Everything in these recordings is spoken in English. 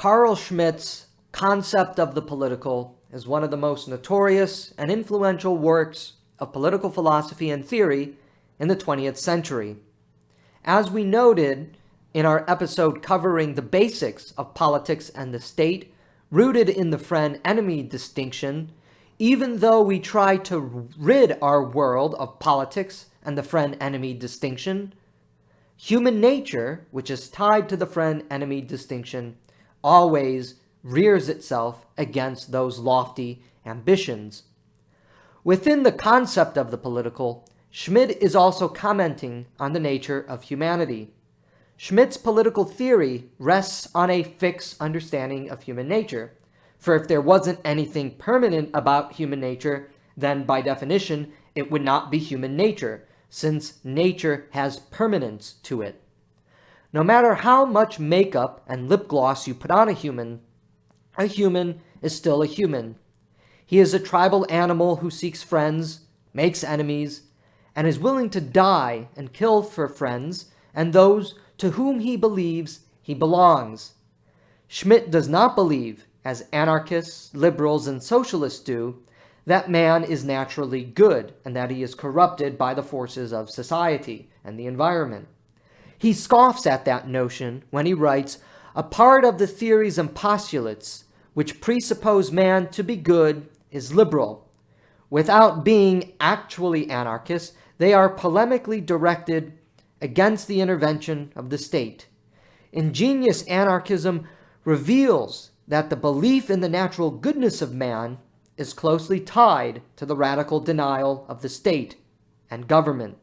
Carl Schmitt's Concept of the Political is one of the most notorious and influential works of political philosophy and theory in the 20th century. As we noted in our episode covering the basics of politics and the state, rooted in the friend-enemy distinction, even though we try to rid our world of politics and the friend-enemy distinction, human nature, which is tied to the friend-enemy distinction, always rears itself against those lofty ambitions. Within the concept of the political, Schmitt is also commenting on the nature of humanity. Schmitt's political theory rests on a fixed understanding of human nature, for if there wasn't anything permanent about human nature, then by definition it would not be human nature, since nature has permanence to it. No matter how much makeup and lip gloss you put on a human is still a human. He is a tribal animal who seeks friends, makes enemies, and is willing to die and kill for friends and those to whom he believes he belongs. Schmitt does not believe, as anarchists, liberals, and socialists do, that man is naturally good and that he is corrupted by the forces of society and the environment. He scoffs at that notion when he writes, "A part of the theories and postulates which presuppose man to be good is liberal. Without being actually anarchist, they are polemically directed against the intervention of the state. Ingenious anarchism reveals that the belief in the natural goodness of man is closely tied to the radical denial of the state and government.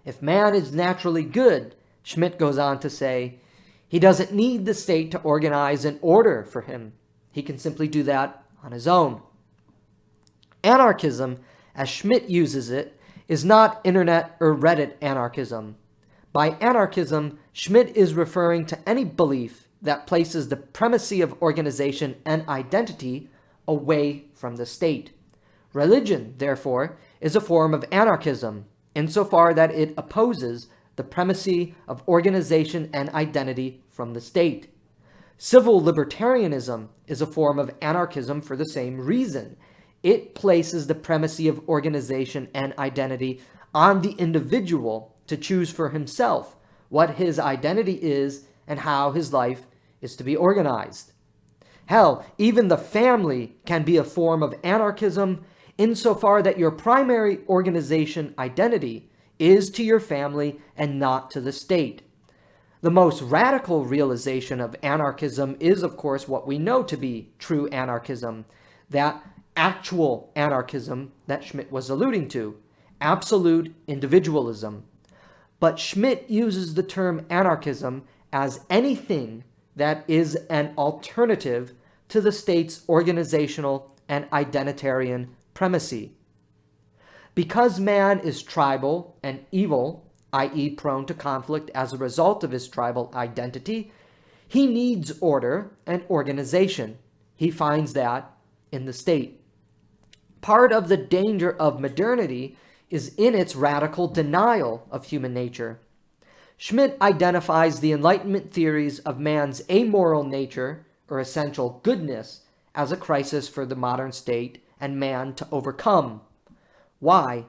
If man is naturally good," Schmitt goes on to say, "he doesn't need the state to organize an order for him. He can simply do that on his own." Anarchism, as Schmitt uses it, is not internet or Reddit anarchism. By anarchism, Schmitt is referring to any belief that places the primacy of organization and identity away from the state. Religion, therefore, is a form of anarchism, insofar that it opposes the primacy of organization and identity from the state. Civil libertarianism is a form of anarchism for the same reason. It places the primacy of organization and identity on the individual to choose for himself what his identity is and how his life is to be organized. Hell, even the family can be a form of anarchism insofar that your primary organization identity is to your family and not to the state. The most radical realization of anarchism is, of course, what we know to be true anarchism, that actual anarchism that Schmitt was alluding to, absolute individualism. But Schmitt uses the term anarchism as anything that is an alternative to the state's organizational and identitarian primacy. Because man is tribal and evil, i.e. prone to conflict as a result of his tribal identity, he needs order and organization. He finds that in the state. Part of the danger of modernity is in its radical denial of human nature. Schmitt identifies the Enlightenment theories of man's amoral nature, or essential goodness, as a crisis for the modern state and man to overcome. Why?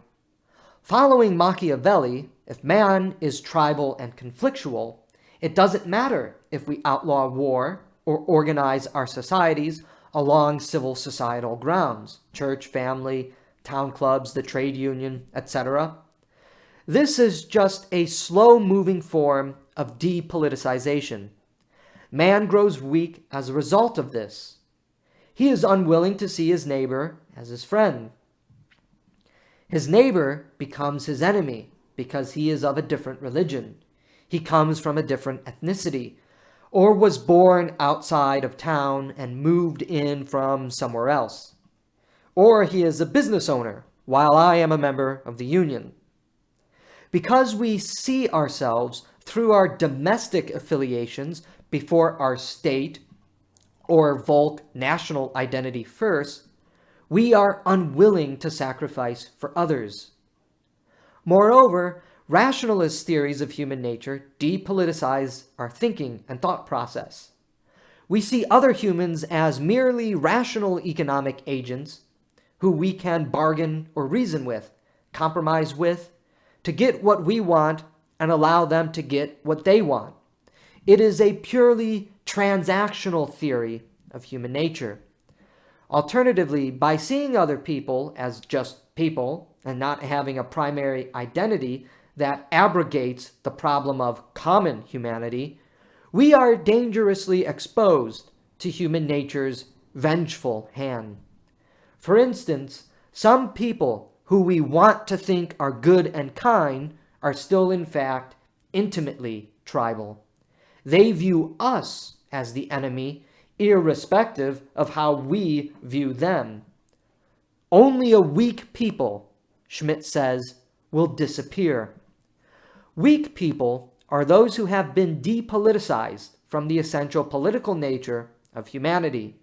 Following Machiavelli, if man is tribal and conflictual, it doesn't matter if we outlaw war or organize our societies along civil societal grounds, church, family, town clubs, the trade union, etc. This is just a slow-moving form of depoliticization. Man grows weak as a result of this. He is unwilling to see his neighbor as his friend. His neighbor becomes his enemy because he is of a different religion. He comes from a different ethnicity, or was born outside of town and moved in from somewhere else. Or he is a business owner, while I am a member of the union. Because we see ourselves through our domestic affiliations before our state or Volk national identity first, we are unwilling to sacrifice for others. Moreover, rationalist theories of human nature depoliticize our thinking and thought process. We see other humans as merely rational economic agents who we can bargain or reason with, compromise with, to get what we want and allow them to get what they want. It is a purely transactional theory of human nature. Alternatively, by seeing other people as just people and not having a primary identity that abrogates the problem of common humanity, we are dangerously exposed to human nature's vengeful hand. For instance, some people who we want to think are good and kind are still in fact intimately tribal. They view us as the enemy, irrespective of how we view them. Only a weak people, Schmitt says, will disappear. Weak people are those who have been depoliticized from the essential political nature of humanity.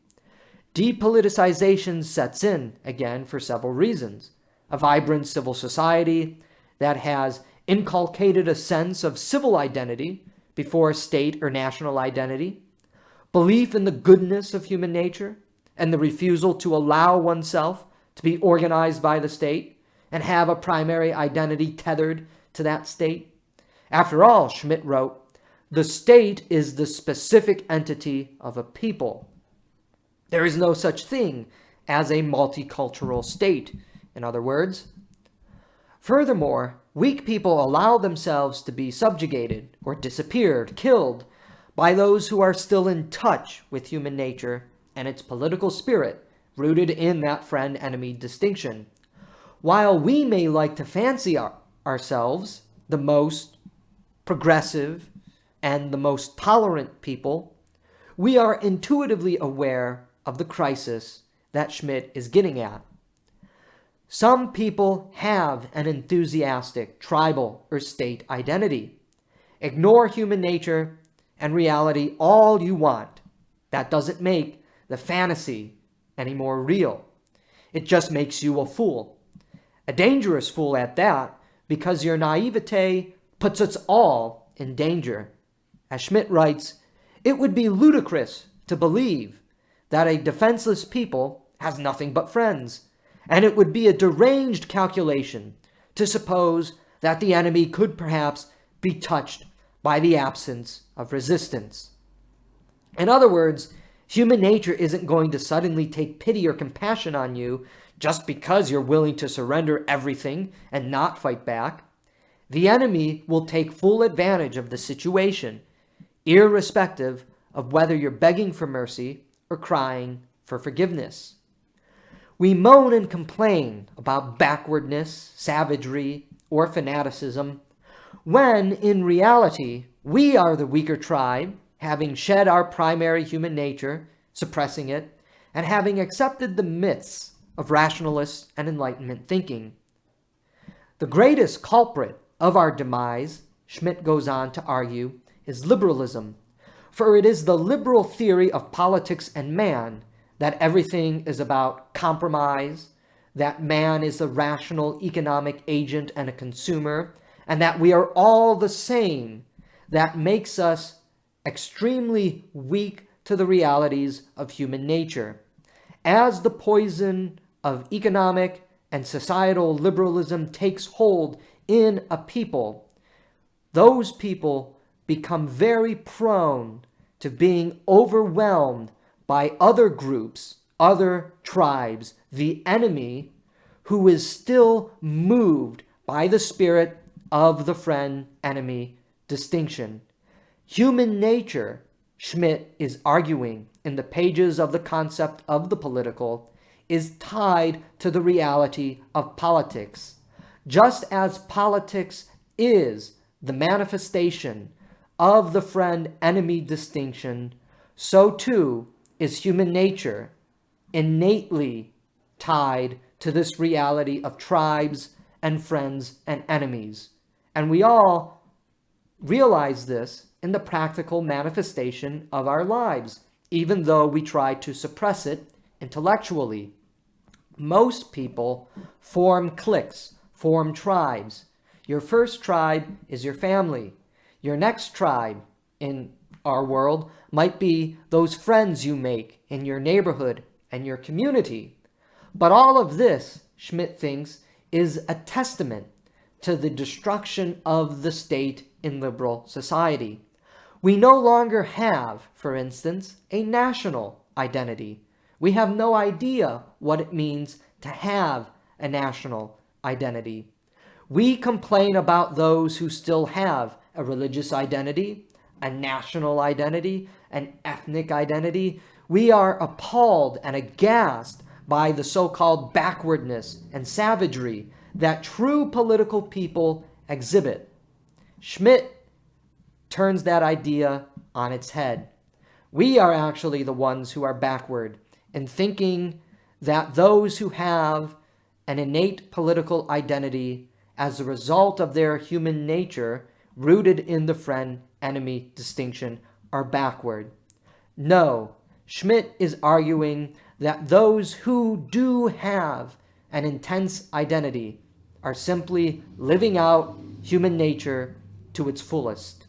Depoliticization sets in, again, for several reasons. A vibrant civil society that has inculcated a sense of civil identity before state or national identity, belief in the goodness of human nature, and the refusal to allow oneself to be organized by the state and have a primary identity tethered to that state. After all, Schmitt wrote, the state is the specific entity of a people. There is no such thing as a multicultural state, in other words. Furthermore, weak people allow themselves to be subjugated or disappeared, killed, by those who are still in touch with human nature and its political spirit, rooted in that friend-enemy distinction. While we may like to fancy ourselves the most progressive and the most tolerant people, we are intuitively aware of the crisis that Schmitt is getting at. Some people have an enthusiastic tribal or state identity. Ignore human nature and reality all you want. That doesn't make the fantasy any more real. It just makes you a fool. A dangerous fool at that, because your naivete puts us all in danger. As Schmitt writes, it would be ludicrous to believe that a defenseless people has nothing but friends, and it would be a deranged calculation to suppose that the enemy could perhaps be touched by the absence of resistance. In other words, human nature isn't going to suddenly take pity or compassion on you just because you're willing to surrender everything and not fight back. The enemy will take full advantage of the situation, irrespective of whether you're begging for mercy or crying for forgiveness. We moan and complain about backwardness, savagery, or fanaticism, when in reality we are the weaker tribe, having shed our primary human nature, suppressing it, and having accepted the myths of rationalist and Enlightenment thinking. The greatest culprit of our demise, Schmitt goes on to argue, is liberalism, for it is the liberal theory of politics and man that everything is about compromise, that man is a rational economic agent and a consumer, and that we are all the same, that makes us extremely weak to the realities of human nature. As the poison of economic and societal liberalism takes hold in a people, those people become very prone to being overwhelmed by other groups, other tribes, the enemy, who is still moved by the spirit of the friend-enemy distinction. Human nature, Schmitt is arguing in the pages of the concept of the political, is tied to the reality of politics, just as politics is the manifestation of the friend-enemy distinction, so too is human nature innately tied to this reality of tribes and friends and enemies. And we all realize this in the practical manifestation of our lives, even though we try to suppress it intellectually. Most people form cliques, form tribes. Your first tribe is your family. Your next tribe, in Our world might be those friends you make in your neighborhood and your community. But all of this, Schmitt thinks, is a testament to the destruction of the state in liberal society. We no longer have, for instance, a national identity. We have no idea what it means to have a national identity. We complain about those who still have a religious identity, a national identity, an ethnic identity. We are appalled and aghast by the so-called backwardness and savagery that true political people exhibit. Schmitt turns that idea on its head. We are actually the ones who are backward in thinking that those who have an innate political identity as a result of their human nature rooted in the friend-enemy distinction are backward. No, Schmitt is arguing that those who do have an intense identity are simply living out human nature to its fullest.